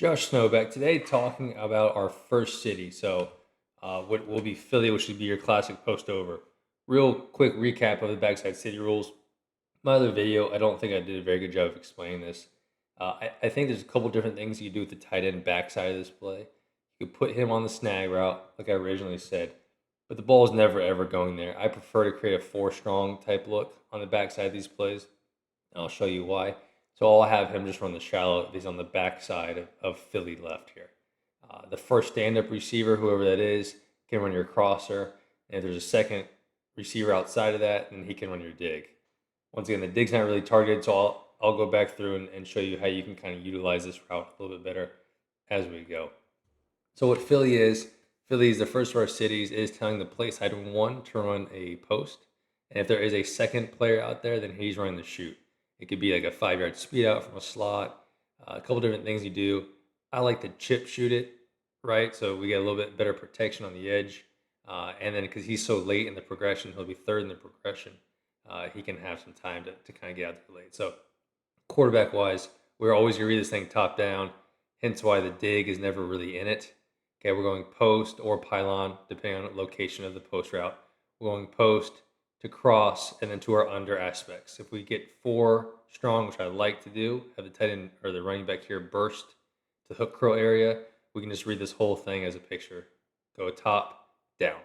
Josh Snowback today talking about our first city. What will be Philly, which would be your classic post over. Real quick recap of the backside city rules. My other video, I don't think I did a very good job of explaining this. I think there's a couple different things you can do with the tight end backside of this play. You could put him on the snag route, like I originally said, but the ball is never ever going there. I prefer to create a four strong type look on the backside of these plays. And I'll show you why. So I'll have him just run the shallow. He's on the backside of Philly left here. The first stand-up receiver, whoever that is, can run your crosser. And if there's a second receiver outside of that, then he can run your dig. Once again, the dig's not really targeted, so I'll go back through and show you how you can kind of utilize this route a little bit better as we go. So what Philly is the first of our cities, is telling the play side one to run a post. And if there is a second player out there, then he's running the shoot. It could be like a 5-yard speed out from a slot, a couple different things you do. I like to chip shoot it, right? So we get a little bit better protection on the edge. And then because he's so late in the progression, he'll be third in the progression. He can have some time to kind of get out there late. So quarterback wise, we're always going to read this thing top down, hence why the dig is never really in it. Okay, we're going post or pylon, depending on the location of the post route. We're going post to cross and then to our under aspects. If we get four strong, which I like to do, have the tight end or the running back here burst to the hook curl area, we can just read this whole thing as a picture. Go top, down.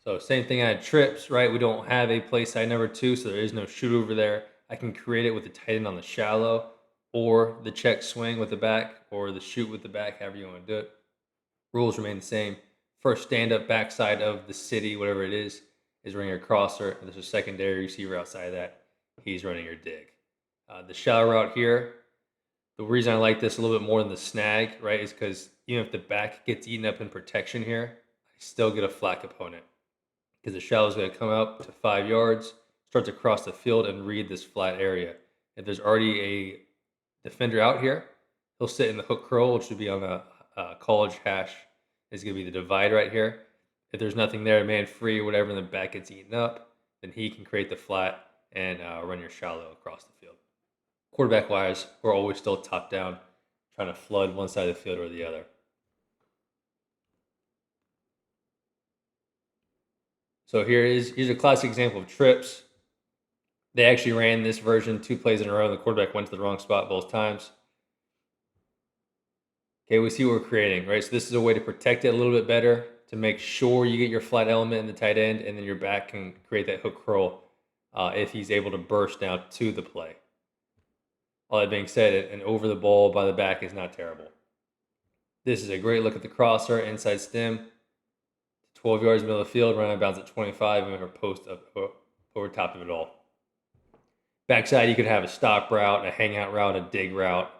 So same thing at trips, right? We don't have a play side number two, so there is no shoot over there. I can create it with the tight end on the shallow, or the check swing with the back, or the shoot with the back, however you want to do it. Rules remain the same. First stand-up backside of the city, whatever it is running your crosser. And there's a secondary receiver outside of that. He's running your dig. The shallow route here, the reason I like this a little bit more than the snag, right, is because even if the back gets eaten up in protection here, I still get a flat opponent. Because the shallow is going to come up to 5 yards, start to cross the field, and read this flat area. If there's already a defender out here, he'll sit in the hook curl, which would be on the college hash. Is going to be the divide right here. If there's nothing there, man free or whatever, and the back gets eaten up, then he can create the flat and run your shallow across the field. Quarterback wise, we're always still top down, trying to flood one side of the field or the other. So here's a classic example of trips. They actually ran this version 2 plays in a row, and the quarterback went to the wrong spot both times. Okay, we see what we're creating, right? So this is a way to protect it a little bit better, to make sure you get your flat element in the tight end, and then your back can create that hook curl if he's able to burst down to the play. All that being said, an over the ball by the back is not terrible. This is a great look at the crosser, inside stem, 12 yards middle of the field, run out of bounds at 25, and we're post up over top of it all. Backside, you could have a stop route, a hangout route, a dig route.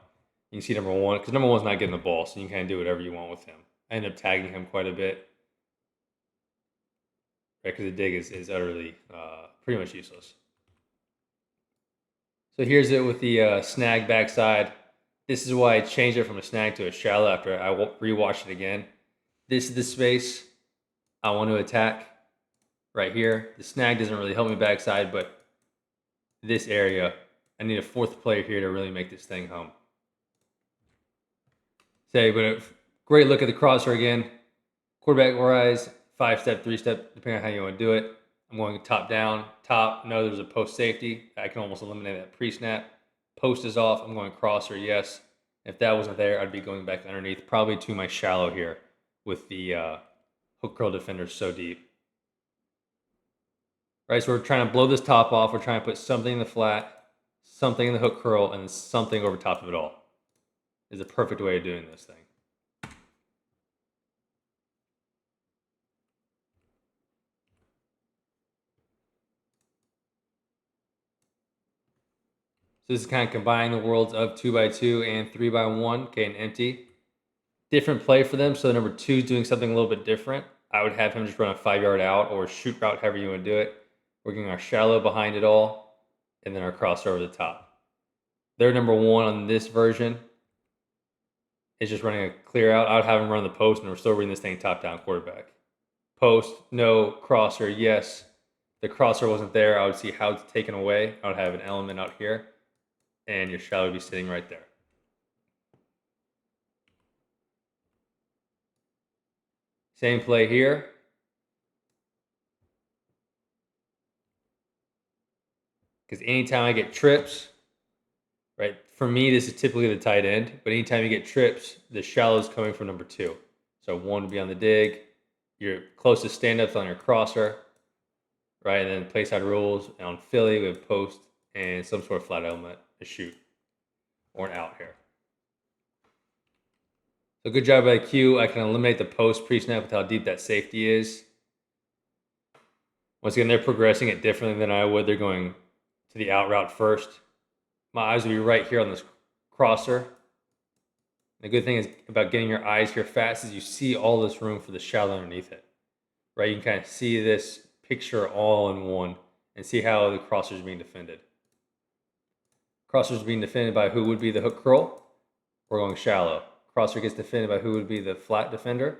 You can see number one, because number one's not getting the ball, so you can kind of do whatever you want with him. I end up tagging him quite a bit, right? Because the dig is utterly pretty much useless. So here's it with the snag backside. This is why I changed it from a snag to a shallow after I rewatched it again. This is the space I want to attack right here. The snag doesn't really help me backside, but this area, I need a fourth player here to really make this thing home. But a great look at the crosser again. Quarterback rise, 5-step, 3-step, depending on how you want to do it. I'm going top down, top. No, there's a post safety. I can almost eliminate that pre-snap. Post is off. I'm going crosser, yes. If that wasn't there, I'd be going back underneath, probably to my shallow here with the hook curl defender so deep. Right, so we're trying to blow this top off. We're trying to put something in the flat, something in the hook curl, and something over top of it all. Is a perfect way of doing this thing. So this is kind of combining the worlds of 2x2 and 3x1, okay, and empty. Different play for them, so number 2 is doing something a little bit different. I would have him just run a 5-yard out or shoot route, however you want to do it. We're getting our shallow behind it all, and then our crosser over the top. Their number 1 on this version is just running a clear out. I would have him run the post, and we're still reading this thing top-down quarterback. Post, no. Crosser, yes. The crosser wasn't there. I would see how it's taken away. I would have an element out here, and your shallow would be sitting right there. Same play here. Because anytime I get trips, right, for me, this is typically the tight end, but anytime you get trips, the shallow is coming from number 2. So 1 would be on the dig, your closest stand-ups on your crosser, right, and then play side rules. And on Philly, we have post and some sort of flat element, a shoot, or an out here. So good job by Q. I can eliminate the post pre-snap with how deep that safety is. Once again, they're progressing it differently than I would. They're going to the out route first. My eyes will be right here on this crosser. The good thing is about getting your eyes here fast is you see all this room for the shallow underneath it, right? You can kind of see this picture all in one and see how the crosser is being defended. Crosser is being defended by who would be the hook curl. We're going shallow. Crosser gets defended by who would be the flat defender,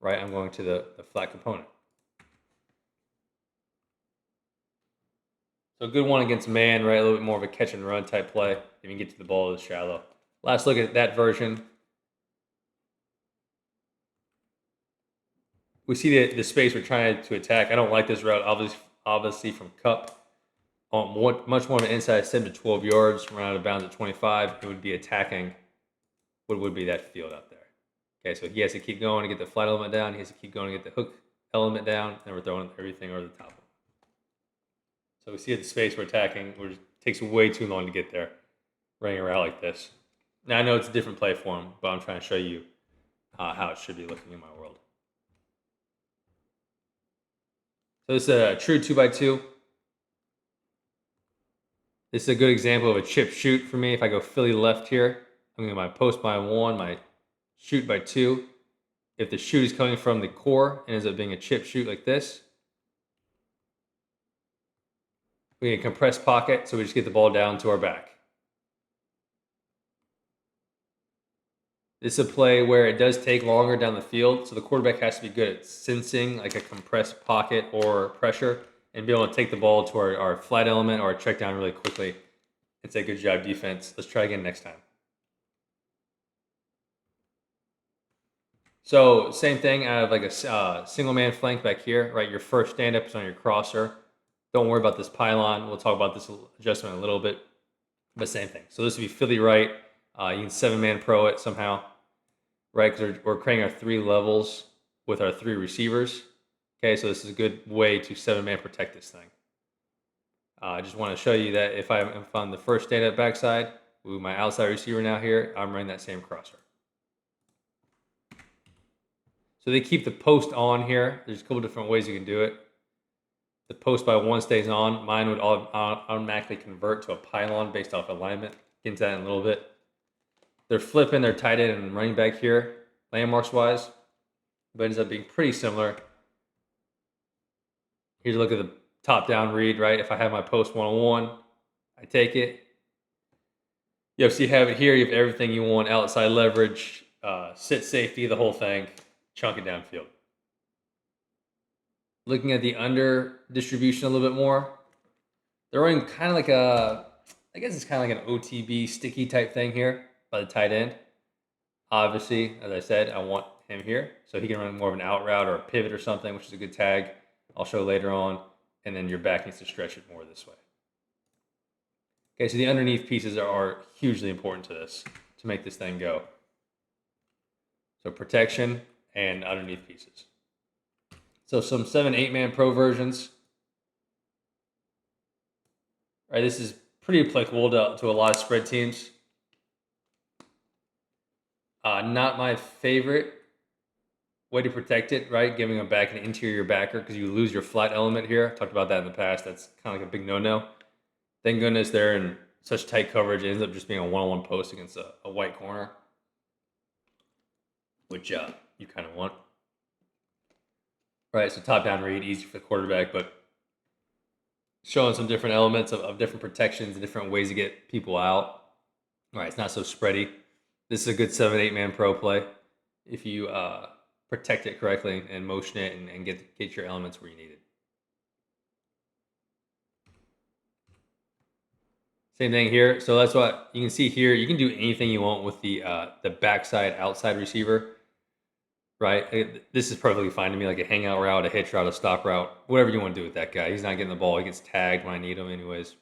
right? I'm going to the flat component. So a good one against man, right? A little bit more of a catch and run type play. If you can get to the ball, it's shallow. Last look at that version. We see the space we're trying to attack. I don't like this route, obviously from cup. Much more of an inside 7 to 12 yards, run out of bounds at 25. It would be attacking what would be that field out there. Okay, so he has to keep going to get the flat element down. He has to keep going to get the hook element down. And we're throwing everything over the top of him. So we see the space we're attacking. It takes way too long to get there, running around like this. Now, I know it's a different play form, but I'm trying to show you how it should be looking in my world. So this is a true 2x2. This is a good example of a chip shoot for me. If I go Philly left here, I'm going to my post by 1, my shoot by 2. If the shoot is coming from the core and ends up being a chip shoot like this, we get a compressed pocket, so we just get the ball down to our back. This is a play where it does take longer down the field, so the quarterback has to be good at sensing like a compressed pocket or pressure and be able to take the ball to our flat element or our check down really quickly and say good job defense. Let's try again next time. So same thing, I have like a single man flank back here, right? Your first stand up is on your crosser. Don't worry about this pylon. We'll talk about this adjustment in a little bit, but same thing. So this would be Philly right. You can 7-man pro it somehow, right? Because we're creating our 3 levels with our 3 receivers. Okay, so this is a good way to 7-man protect this thing. I just want to show you that if I'm on the first stand-up backside, with my outside receiver now here, I'm running that same crosser. So they keep the post on here. There's a couple different ways you can do it. The post by 1 stays on. Mine would automatically convert to a pylon based off alignment. Get into that in a little bit. They're flipping their tight end and running back here, landmarks-wise, but it ends up being pretty similar. Here's a look at the top-down read, right? If I have my post 1-on-1, I take it. You have it here. You have everything you want, outside leverage, sit safety, the whole thing, chunk it downfield. Looking at the under distribution a little bit more, they're running kind of like I guess it's kind of like an OTB sticky type thing here by the tight end. Obviously, as I said, I want him here so he can run more of an out route or a pivot or something, which is a good tag. I'll show later on. And then your back needs to stretch it more this way. Okay, so the underneath pieces are hugely important to this, to make this thing go. So protection and underneath pieces. So some 7-8-man pro versions. All right, this is pretty applicable to a lot of spread teams. Not my favorite way to protect it, right? Giving a back an interior backer because you lose your flat element here. I talked about that in the past. That's kind of like a big no-no. Thank goodness they're in such tight coverage. It ends up just being a one-on-one post against a white corner, which you kind of want. Right, so top-down read, easy for the quarterback, but showing some different elements of different protections and different ways to get people out. All right, it's not so spready. This is a good 7-8-man pro play if you protect it correctly and motion it and get your elements where you need it. Same thing here. So that's what you can see here. You can do anything you want with the backside outside receiver. right? This is perfectly fine to me, like a hangout route, a hitch route, a stop route, whatever you want to do with that guy. He's not getting the ball. He gets tagged when I need him anyways.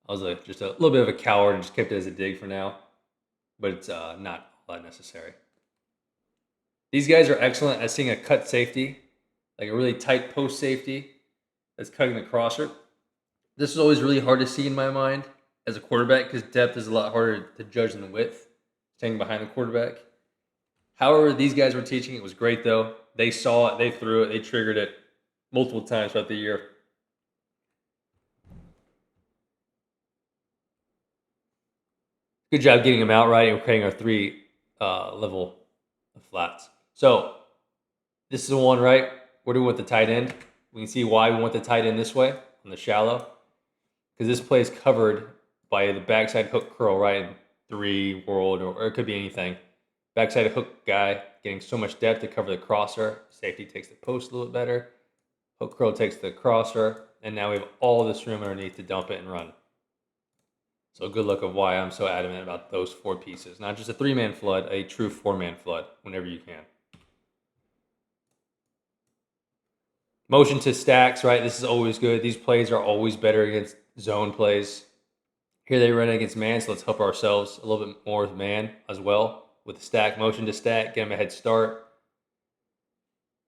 I was just a little bit of a coward and just kept it as a dig for now, but it's not all that necessary. These guys are excellent at seeing a cut safety, like a really tight post safety that's cutting the crosser. This is always really hard to see in my mind as a quarterback because depth is a lot harder to judge than width, staying behind the quarterback. However, these guys were teaching. It was great, though. They saw it. They threw it. They triggered it multiple times throughout the year. Good job getting them out right and creating our three level of flats. So this is the one, right? Where do we want the tight end? We can see why we want the tight end this way on the shallow. Because this play is covered by the backside hook curl, right? In 3 world, or it could be anything. Backside hook guy getting so much depth to cover the crosser. Safety takes the post a little bit better. Hook curl takes the crosser. And now we have all this room underneath to dump it and run. So a good look of why I'm so adamant about those 4 pieces. Not just a 3-man flood, a true 4-man flood whenever you can. Motion to stacks, right? This is always good. These plays are always better against zone plays. Here they run against man, so let's help ourselves a little bit more with man as well. With the stack, motion to stack, get them a head start.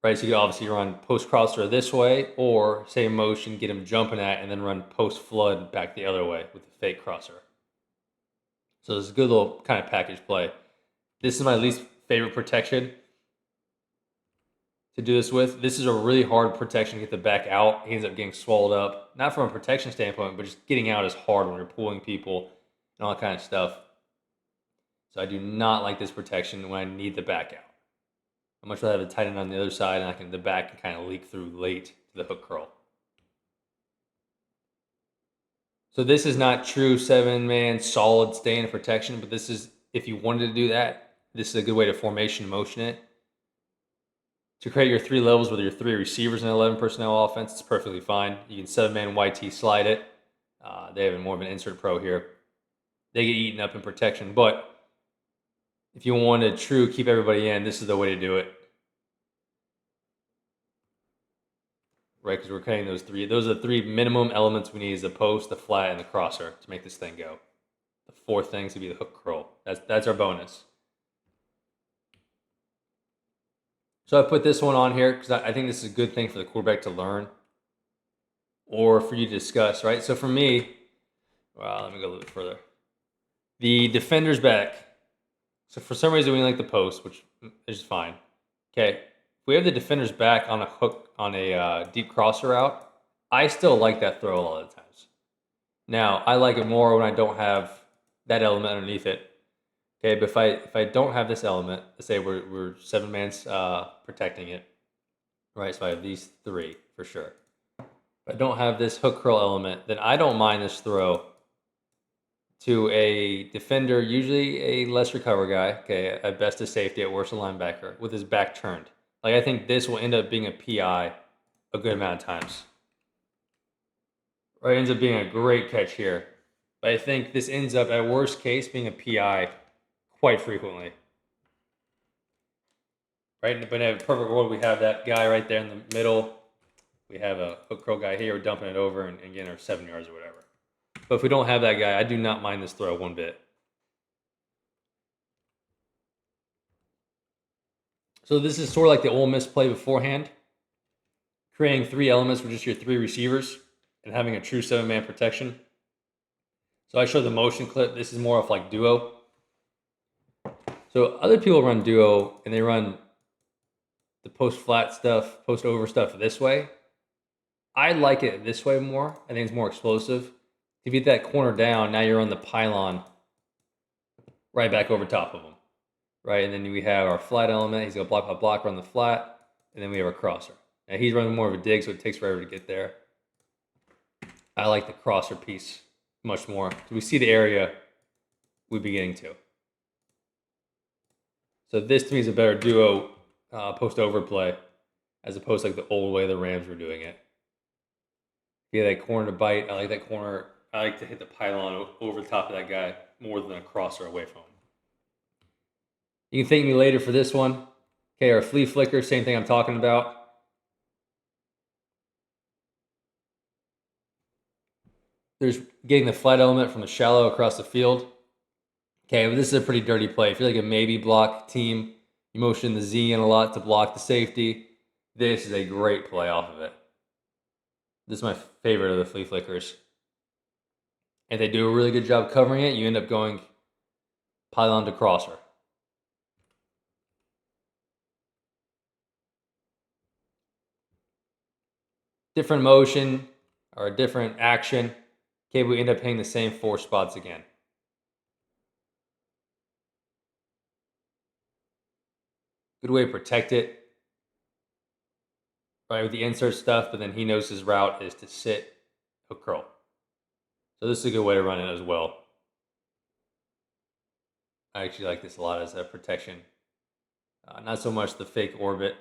Right, so you can obviously run post crosser this way, or same motion, get him jumping at, and then run post flood back the other way with the fake crosser. So this is a good little kind of package play. This is my least favorite protection to do this with. This is a really hard protection to get the back out. He ends up getting swallowed up, not from a protection standpoint, but just getting out is hard when you're pulling people and all that kind of stuff. So I do not like this protection when I need the back out. I much rather have a tight end on the other side, and the back can kind of leak through late to the hook curl. So this is not true 7-man solid stand protection, but this is, if you wanted to do that, this is a good way to formation motion it. To create your 3 levels with your 3 receivers in an 11 personnel offense, it's perfectly fine. You can 7-man YT slide it. They have more of an insert pro here. They get eaten up in protection, but if you want to true keep everybody in, this is the way to do it. Right, because we're cutting those 3. Those are the 3 minimum elements we need: is the post, the flat, and the crosser to make this thing go. The 4th thing is to be the hook curl. That's our bonus. So I put this one on here because I think this is a good thing for the quarterback to learn or for you to discuss, right? So for me, well, let me go a little bit further. The defender's back. So for some reason, we like the post, which is fine. Okay, if we have the defender's back on a hook, on a deep crosser route, I still like that throw a lot of times. Now, I like it more when I don't have that element underneath it. Okay, but if I don't have this element, let's say we're 7-man's protecting it, right? So I have these 3 for sure. If I don't have this hook curl element, then I don't mind this throw to a defender, usually a less recover guy, okay, at best a safety, at worst a linebacker, with his back turned. Like, I think this will end up being a PI a good amount of times. Right, it ends up being a great catch here. But I think this ends up, at worst case, being a PI quite frequently. Right, but in a perfect world, we have that guy right there in the middle. We have a hook curl guy here, we're dumping it over and getting our 7 yards or whatever. But if we don't have that guy, I do not mind this throw one bit. So this is sort of like the Ole Miss play beforehand. Creating 3 elements for just your 3 receivers and having a true 7-man protection. So I showed the motion clip. This is more of like duo. So other people run duo and they run the post flat stuff, post over stuff this way. I like it this way more. I think it's more explosive. If you get that corner down, now you're on the pylon right back over top of him. Right, and then we have our flat element. He's going to block, block, block, run the flat. And then we have our crosser. Now he's running more of a dig, so it takes forever to get there. I like the crosser piece much more. So we see the area we'd be getting to. So this to me is a better duo post overplay as opposed to like the old way the Rams were doing it. Yeah, that corner to bite. I like that corner. I like to hit the pylon over the top of that guy more than a crosser away from him. You can thank me later for this one. Okay, our flea flicker, same thing I'm talking about. There's getting the flat element from the shallow across the field. Okay, but this is a pretty dirty play. If you're like a maybe block team, you motion the Z in a lot to block the safety. This is a great play off of it. This is my favorite of the flea flickers. If they do a really good job covering it, you end up going pylon to crosser. Different motion or a different action. Okay, we end up hitting the same 4 spots again. Good way to protect it. Right, with the insert stuff, but then he knows his route is to sit, hook curl. So this is a good way to run it as well. I actually like this a lot as a protection. Not so much the fake orbit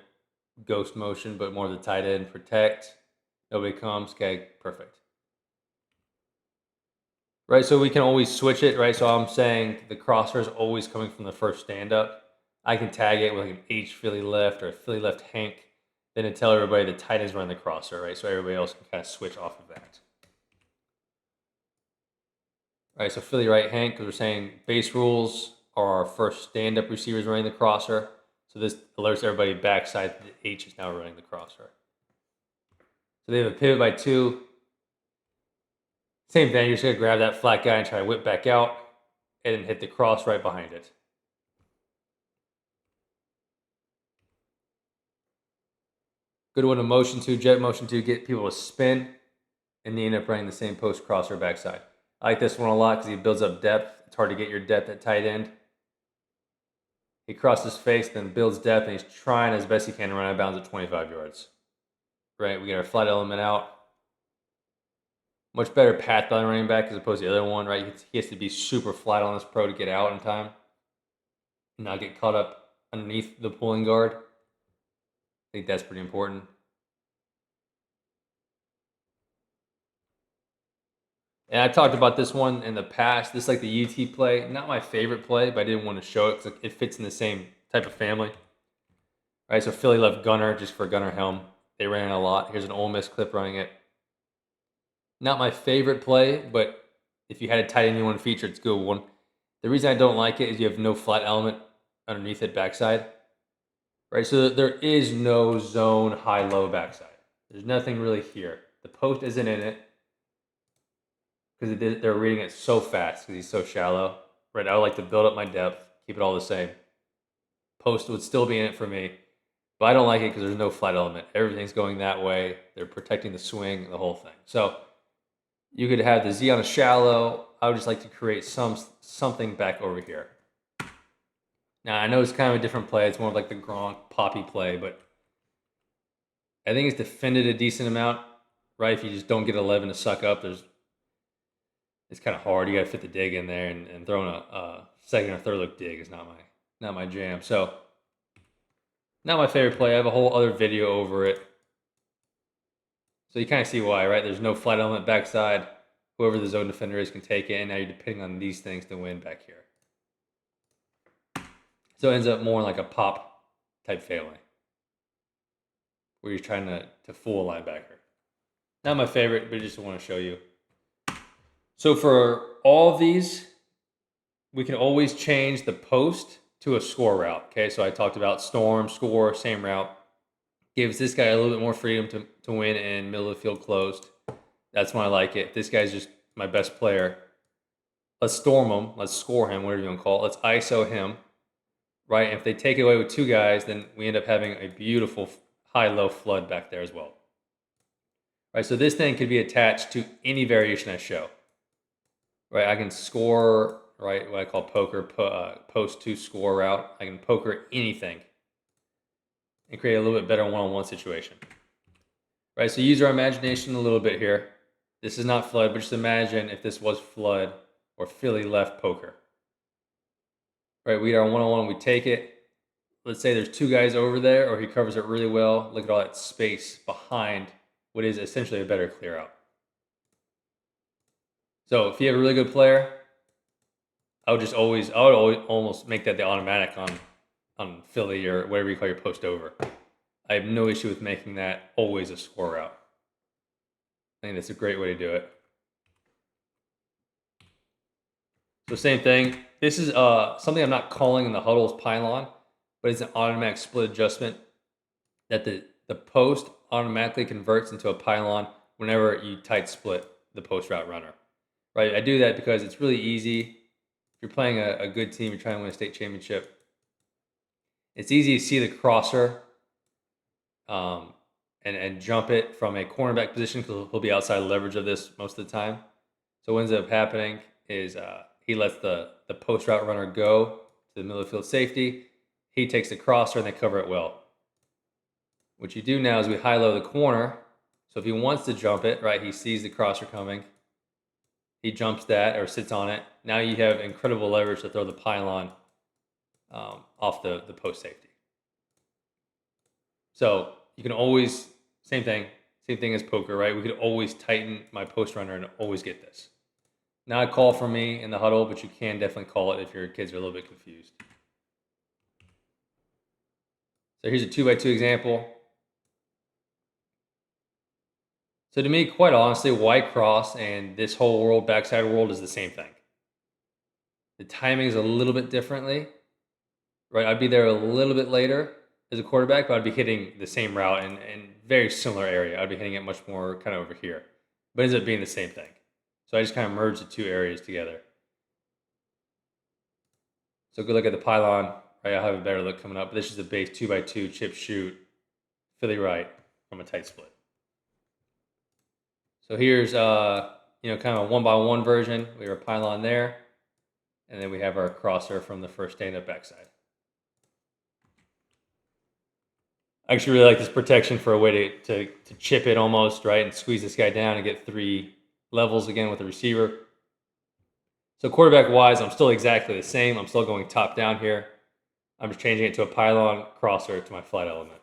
ghost motion, but more the tight end protect. Nobody comes. Okay, perfect. Right, so we can always switch it, right? So I'm saying the crosser is always coming from the first stand up. I can tag it with like an H Philly left or a Philly left Hank, then to tell everybody the tight end's running the crosser, right? So everybody else can kind of switch off of that. All right, so Philly right Hank, because we're saying base rules are our first stand up receivers running the crosser. So this alerts everybody backside that the H is now running the crosser. So they have a pivot by 2. Same thing, you're just going to grab that flat guy and try to whip back out and then hit the cross right behind it. Good one to motion to, jet motion to, get people to spin, and they end up running the same post crosser backside. I like this one a lot because he builds up depth. It's hard to get your depth at tight end. He crosses face, then builds depth, and he's trying as best he can to run out of bounds at 25 yards. Right, we get our flat element out. Much better path by the running back as opposed to the other one, right? He has to be super flat on this pro to get out in time and not get caught up underneath the pulling guard. I think that's pretty important. And I talked about this one in the past. This is like the UT play. Not my favorite play, but I didn't want to show it because it fits in the same type of family. All right, so Philly left gunner just for gunner helm. They ran it a lot. Here's an Ole Miss clip running it. Not my favorite play, but if you had a tight end you want to feature, it's a good one. The reason I don't like it is you have no flat element underneath it backside. Right, so there is no zone high-low backside. There's nothing really here. The post isn't in it because they're reading it so fast because he's so shallow. Right, I would like to build up my depth, keep it all the same. Post would still be in it for me, but I don't like it because there's no flat element. Everything's going that way. They're protecting the swing, the whole thing. So you could have the Z on a shallow. I would just like to create something back over here. Now, I know it's kind of a different play. It's more like the Gronk poppy play, but I think it's defended a decent amount, right? If you just don't get 11 to suck up, it's kind of hard. You got to fit the dig in there, and throwing a second or third look dig is not my jam. So, not my favorite play. I have a whole other video over it. So you kind of see why, right? There's no flat element backside. Whoever the zone defender is can take it, and now you're depending on these things to win back here. So it ends up more like a pop type failing, where you're trying to fool a linebacker. Not my favorite, but I just want to show you. So for all of these, we can always change the post to a score route. Okay, so I talked about storm, score, same route. Gives this guy a little bit more freedom to win in middle of the field closed. That's when I like it. If this guy's just my best player, let's storm him. Let's score him, whatever you want to call it. Let's ISO him. Right? And if they take it away with 2 guys, then we end up having a beautiful high-low flood back there as well. Right? So this thing could be attached to any variation I show. Right? I can score, right, what I call poker, post to score route. I can poker anything and create a little bit better one-on-one situation. Right? So use our imagination a little bit here. This is not flood, but just imagine if this was flood or Philly left poker. Right, we are one-on-one, we take it. Let's say there's 2 guys over there, or he covers it really well. Look at all that space behind what is essentially a better clear out. So if you have a really good player, I would always almost make that the automatic on on Philly or whatever you call your post over. I have no issue with making that always a score route. I think that's a great way to do it. So same thing. This is something I'm not calling in the huddles pylon, but it's an automatic split adjustment that the post automatically converts into a pylon whenever you tight split the post route runner. Right? I do that because it's really easy. If you're playing a good team, you're trying to win a state championship, it's easy to see the crosser and jump it from a cornerback position because he'll be outside leverage of this most of the time. So what ends up happening is he lets the post route runner go to the middle of the field safety. He takes the crosser and they cover it well. What you do now is we high-low the corner. So if he wants to jump it, right, he sees the crosser coming. He jumps that or sits on it. Now you have incredible leverage to throw the pylon off the post safety. So you can always, same thing as poker, right? We could always tighten my post runner and always get this. Not a call from me in the huddle, but you can definitely call it if your kids are a little bit confused. So here's a 2x2 example. So to me, quite honestly, white cross and this whole world, backside world, is the same thing. The timing is a little bit differently, right? I'd be there a little bit later as a quarterback, but I'd be hitting the same route in very similar area. I'd be hitting it much more kind of over here, but it ends up being the same thing. So I just kind of merge the two areas together. So good look at the pylon, right? I'll have a better look coming up, but this is the base 2x2 chip shoot, Philly right from a tight split. So here's kind of a 1x1 version. We have a pylon there, and then we have our crosser from the first stand-up backside. I actually really like this protection for a way to chip it almost, right, and squeeze this guy down and get 3 levels again with the receiver. So quarterback-wise, I'm still exactly the same. I'm still going top down here. I'm just changing it to a pylon crosser to my flight element.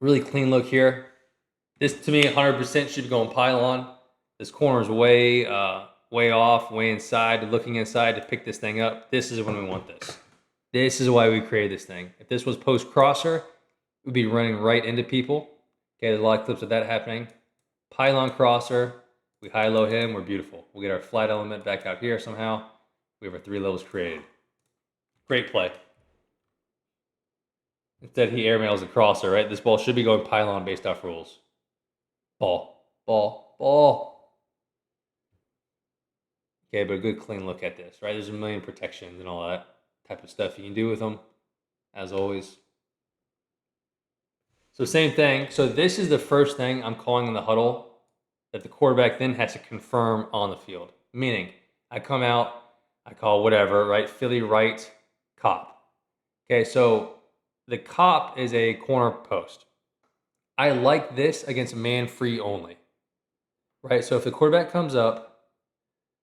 Really clean look here. This, to me, 100% should be going pylon. This corner is way off, way inside, looking inside to pick this thing up. This is when we want this. This is why we created this thing. If this was post crosser, we'd be running right into people. Okay, there's a lot of clips of that happening. Pylon crosser, we high-low him, we're beautiful. We'll get our flight element back out here somehow. We have our 3 levels created. Great play. Instead, he airmails the crosser, right? This ball should be going pylon based off rules. Ball, ball, ball. Okay, but a good clean look at this, right? There's a million protections and all that type of stuff you can do with them, as always. So same thing. So this is the first thing I'm calling in the huddle that the quarterback then has to confirm on the field. Meaning, I come out, I call whatever, right? Philly right cop. Okay, so the cop is a corner post. I like this against man free only, right? So if the quarterback comes up,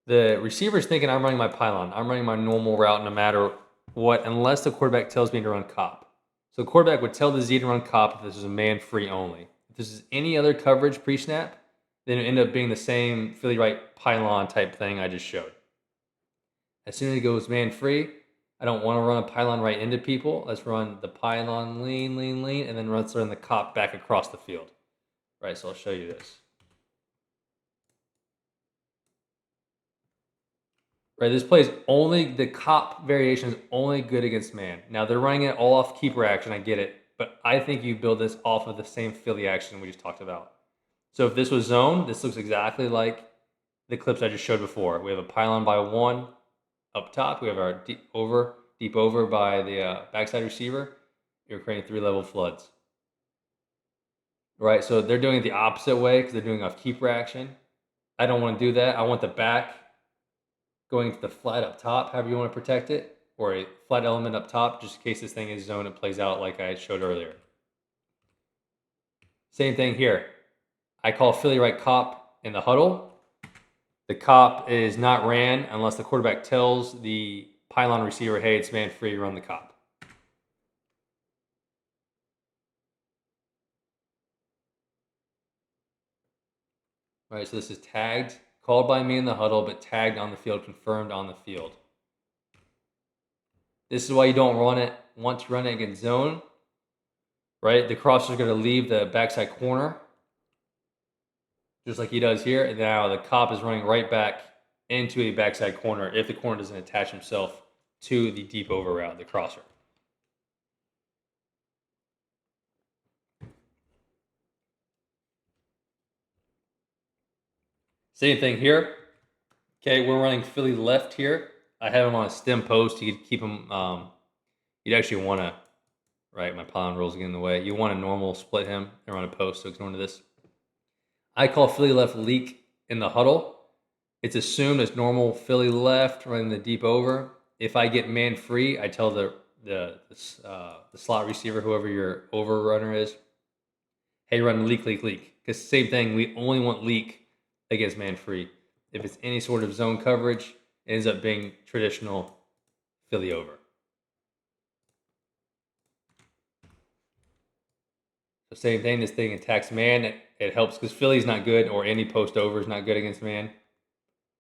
the receiver's thinking I'm running my pylon. I'm running my normal route no matter what, unless the quarterback tells me to run cop. So the quarterback would tell the Z to run cop if this is a man free only. If this is any other coverage pre-snap, then it would end up being the same Philly right pylon type thing I just showed. As soon as it goes man free, I don't want to run a pylon right into people. Let's run the pylon lean, lean, lean, and then let's run the cop back across the field. Right, so I'll show you this. Right, this play is only, the cop variation is only good against man. Now, they're running it all off keeper action, I get it. But I think you build this off of the same Philly action we just talked about. So if this was zone, this looks exactly like the clips I just showed before. We have a pylon by 1 up top. We have our deep over by the backside receiver. You're creating 3 level floods. Right, so they're doing it the opposite way because they're doing off keeper action. I don't want to do that. I want the back going to the flat up top, however you want to protect it, or a flat element up top, just in case this thing is zone, it plays out like I showed earlier. Same thing here. I call Philly right cop in the huddle. The cop is not ran unless the quarterback tells the pylon receiver, hey, it's man free, run the cop. All right, so this is tagged called by me in the huddle, but tagged on the field, confirmed on the field. This is why you don't want to run it against zone, right? The crosser is going to leave the backside corner, just like he does here. And now the cop is running right back into a backside corner if the corner doesn't attach himself to the deep over route, the crosser. Same thing here. Okay, we're running Philly left here. I have him on a stem post. You could keep him, you'd actually want to, right, my pylon rules get in the way. You want to normal split him and run a post, so ignore this. I call Philly left leak in the huddle. It's assumed as normal Philly left running the deep over. If I get man free, I tell the slot receiver, whoever your over runner is, hey, run leak, leak, leak. Because same thing, we only want leak against man free. If it's any sort of zone coverage, it ends up being traditional Philly over. So same thing, this thing attacks man. It helps because Philly's not good, or any post over is not good against man.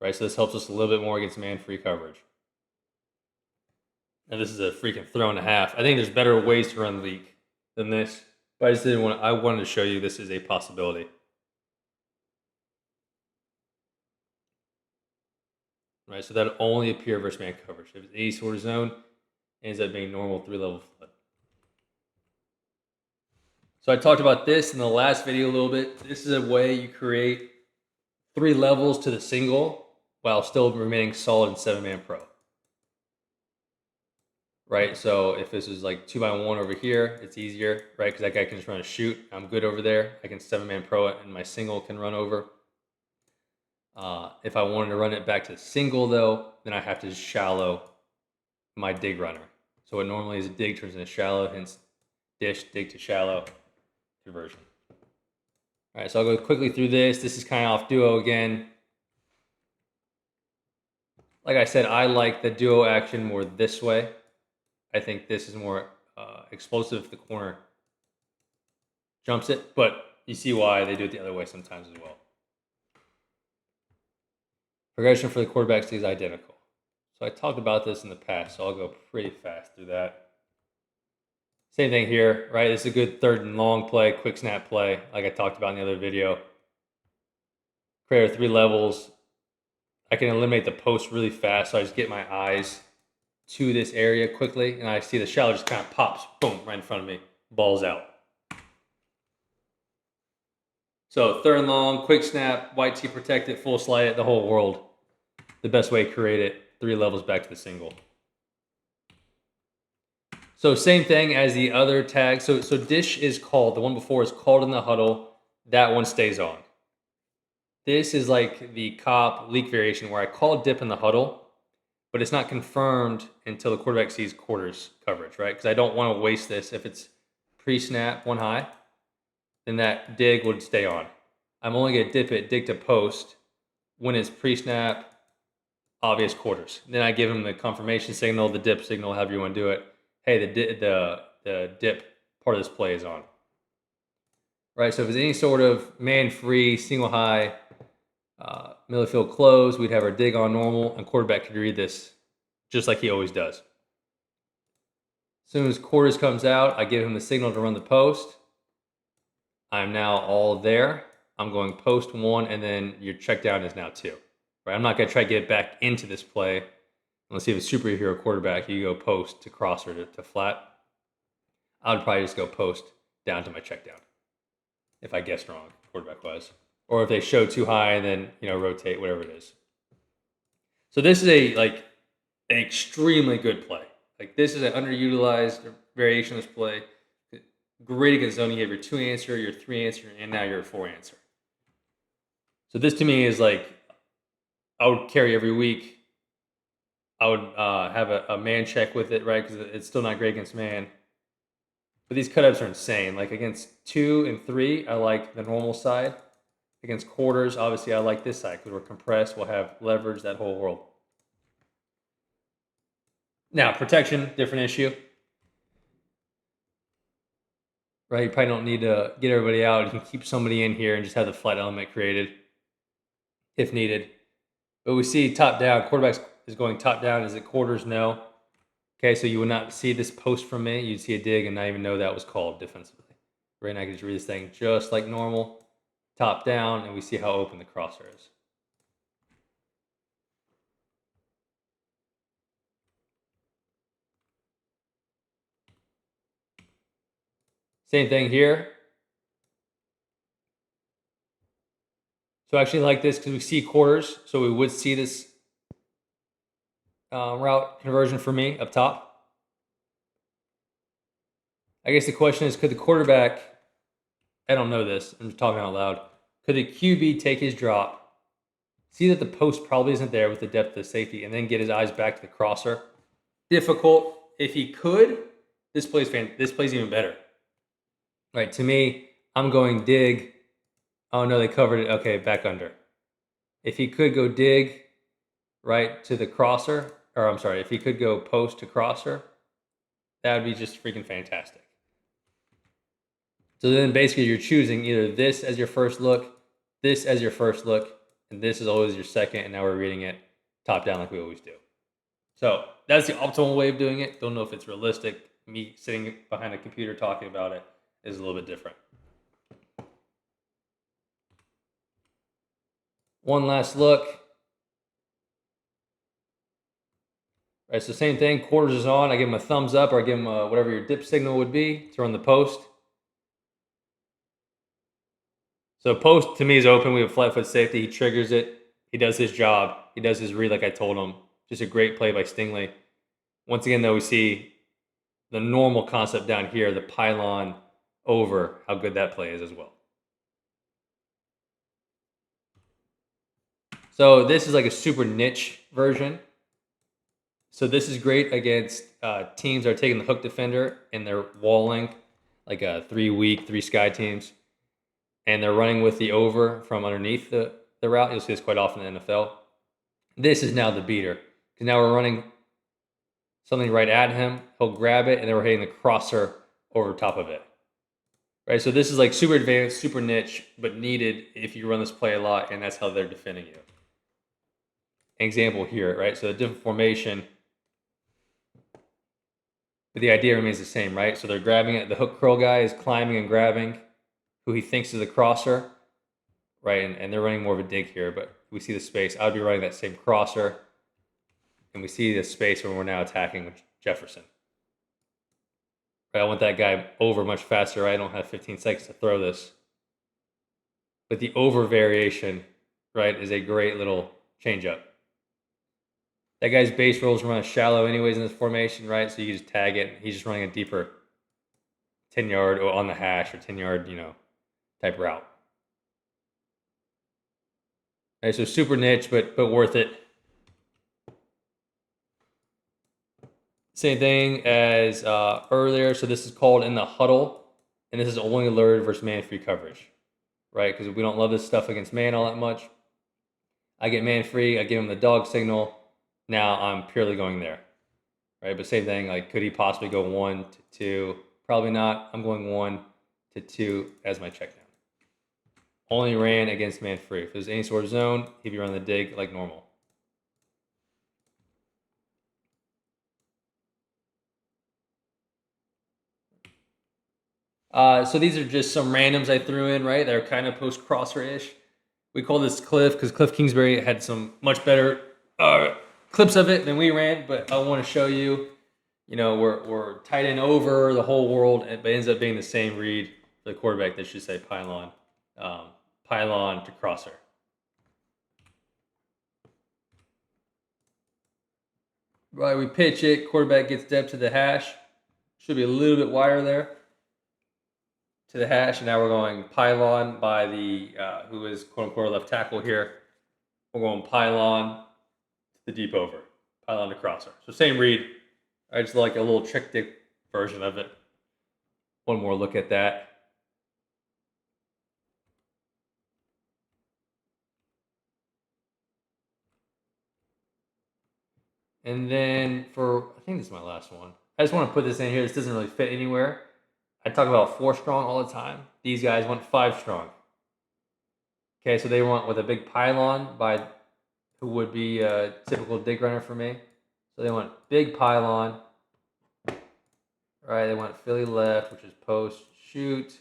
Right, so this helps us a little bit more against man-free coverage. And this is a freaking throw and a half. I think there's better ways to run leak than this, but I just didn't want. I wanted to show you this is a possibility. Right, so that'll only appear versus man coverage. If it's any sort of zone, it ends up being normal 3-level flood. So I talked about this in the last video a little bit. This is a way you create 3 levels to the single while still remaining solid in 7-man pro. Right, so if this is like 2x1 over here, it's easier, right? Because that guy can just run a shoot. I'm good over there. I can 7-man pro it, and my single can run over. If I wanted to run it back to single, though, then I have to shallow my dig runner. So what normally is a dig turns into shallow, hence dish, dig to shallow conversion. All right, so I'll go quickly through this. This is kind of off duo again. Like I said, I like the duo action more this way. I think this is more explosive if the corner jumps it, but you see why they do it the other way sometimes as well. Progression for the quarterback stays identical. So I talked about this in the past, so I'll go pretty fast through that. Same thing here, right? This is a good 3rd and long play, quick snap play, like I talked about in the other video. Create our 3 levels. I can eliminate the post really fast, so I just get my eyes to this area quickly, and I see the shallow just kind of pops, boom, right in front of me, ball's out. So 3rd and long, quick snap, white tee protect it, full slide it, the whole world. The best way to create it, 3 levels back to the single. So same thing as the other tag. So dish is called, the one before is called in the huddle, that one stays on. This is like the cop leak variation where I call dip in the huddle, but it's not confirmed until the quarterback sees quarters coverage, right? Because I don't want to waste this. If it's pre-snap, 1 high, then that dig would stay on. I'm only going to dip it, dig to post, when it's pre-snap, obvious quarters. Then I give him the confirmation signal, the dip signal, however you want to do it. Hey, the dip part of this play is on. Right, so if it's any sort of man-free, single high, middle of the field close, we'd have our dig on normal, and quarterback could read this just like he always does. As soon as quarters comes out, I give him the signal to run the post. I'm now all there. I'm going post 1, and then your check down is now 2. Right, I'm not going to try to get back into this play. Let's see if it's superhero quarterback, you go post to crosser to flat. I would probably just go post down to my check down if I guessed wrong, quarterback wise. Or if they show too high and then, rotate, whatever it is. So this is an extremely good play. Like, this is an underutilized variation of this play. Great against zone. You have your 2 answer, your 3 answer, and now your 4 answer. So this to me is like, I would carry every week. I would have a man check with it, right? Because it's still not great against man. But these cutouts are insane. Like against 2 and 3, I like the normal side. Against quarters, obviously, I like this side because we're compressed. We'll have leverage, that whole world. Now, protection, different issue. Right? You probably don't need to get everybody out. You can keep somebody in here and just have the flight element created. if needed. But we see top down. Quarterback is going top down. Is it quarters? No. Okay, so you would not see this post from me. You'd see a dig and not even know that was called defensively. Right now, I can just read this thing just like normal, top down, and we see how open the crosser is. Same thing here. So I actually like this because we see quarters, so we would see this route conversion for me up top. I guess the question is, could the quarterback, I don't know this, I'm just talking out loud, could the QB take his drop, see that the post probably isn't there with the depth of the safety, and then get his eyes back to the crosser? Difficult. If he could, this plays even better. Right, to me, I'm going dig. Oh no, they covered it. Okay, back under. If he could go dig right to the crosser, or I'm sorry, if he could go post to crosser, that would be just freaking fantastic. So then basically you're choosing either this as your first look, this as your first look, and this is always your second, and now we're reading it top down like we always do. So that's the optimal way of doing it. Don't know if it's realistic. Me sitting behind a computer talking about it is a little bit different. One last look. All right, so same thing, quarters is on. I give him a thumbs up, or I give him whatever your dip signal would be to run the post. So post to me is open. We have flat foot safety. He triggers it. He does his job. He does his read like I told him. Just a great play by Stingley. Once again, though, we see the normal concept down here, the pylon over, how good that play is as well. So this is like a super niche version. So this is great against teams that are taking the hook defender and they're walling, like 3 weak, 3 sky teams. And they're running with the over from underneath the route. You'll see this quite often in the NFL. This is now the beater. Because now we're running something right at him. He'll grab it, and then we're hitting the crosser over top of it. Right, so this is like super advanced, super niche, but needed if you run this play a lot, and that's how they're defending you. Example here, right? So a different formation, but the idea remains the same, right? So they're grabbing it. The hook curl guy is climbing and grabbing who he thinks is a crosser, right? And they're running more of a dig here, but we see the space. I would be running that same crosser, and we see the space when we're now attacking with Jefferson. Right, I want that guy over much faster. Right? I don't have 15 seconds to throw this. But the over variation, right, is a great little changeup. That guy's base rolls run shallow anyways in this formation, right? So you just tag it. He's just running a deeper 10-yard or on the hash or 10-yard, type route. Okay, so super niche, but worth it. Same thing as earlier. So this is called in the huddle, and this is only alerted versus man-free coverage, right? Because we don't love this stuff against man all that much. I get man-free. I give him the dog signal. Now I'm purely going there, right? But same thing. Like, could he possibly go 1 to 2? Probably not. I'm going 1 to 2 as my check down. Only ran against man-free. If there's any sort of zone, he'd be running the dig like normal. So these are just some randoms I threw in, right? They're kind of post-crosser-ish. We call this Cliff because Cliff Kingsbury had some much better clips of it than we ran, but I want to show you, we're tight end over the whole world, but it ends up being the same read for the quarterback. That should say pylon to crosser. Right, we pitch it, quarterback gets depth to the hash. Should be a little bit wider there to the hash, and now we're going pylon by the who is quote unquote left tackle here. We're going pylon to the deep over, pylon to crosser. So same read. I just like a little trick dick version of it. One more look at that. And then I think this is my last one. I just want to put this in here. This doesn't really fit anywhere. I talk about 4 strong all the time. These guys went 5 strong. Okay, so they went with a big pylon by who would be a typical dig runner for me. So they went big pylon. Right, they went Philly left, which is post shoot.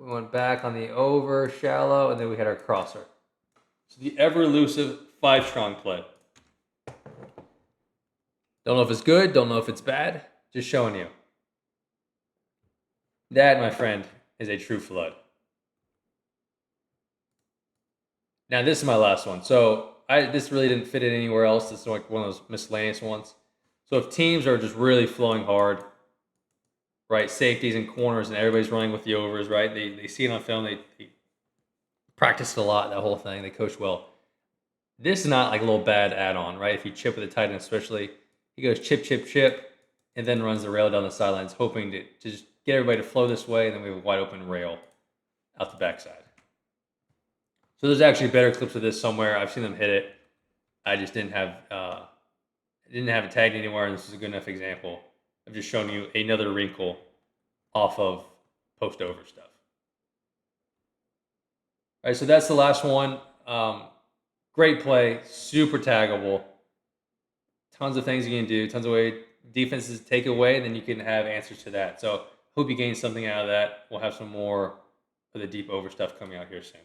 We went back on the over shallow, and then we had our crosser. So the ever elusive 5-strong play. Don't know if it's good. Don't know if it's bad. Just showing you. That, my friend, is a true flood. Now this is my last one. So this really didn't fit in anywhere else. This is like one of those miscellaneous ones. So if teams are just really flowing hard, right, safeties and corners, and everybody's running with the overs, right? They see it on film. They practiced a lot, that whole thing. They coach well. This is not like a little bad add-on, right? If you chip with a tight end especially, he goes chip, chip, chip, and then runs the rail down the sidelines, hoping to just get everybody to flow this way, and then we have a wide open rail out the backside. So there's actually better clips of this somewhere. I've seen them hit it. I just didn't have it tagged anywhere, and this is a good enough example of just showing you another wrinkle off of post over stuff. All right, so that's the last one. Great play, super taggable. Tons of things you can do, tons of way defenses take away, and then you can have answers to that. So hope you gained something out of that. We'll have some more of the deep over stuff coming out here soon.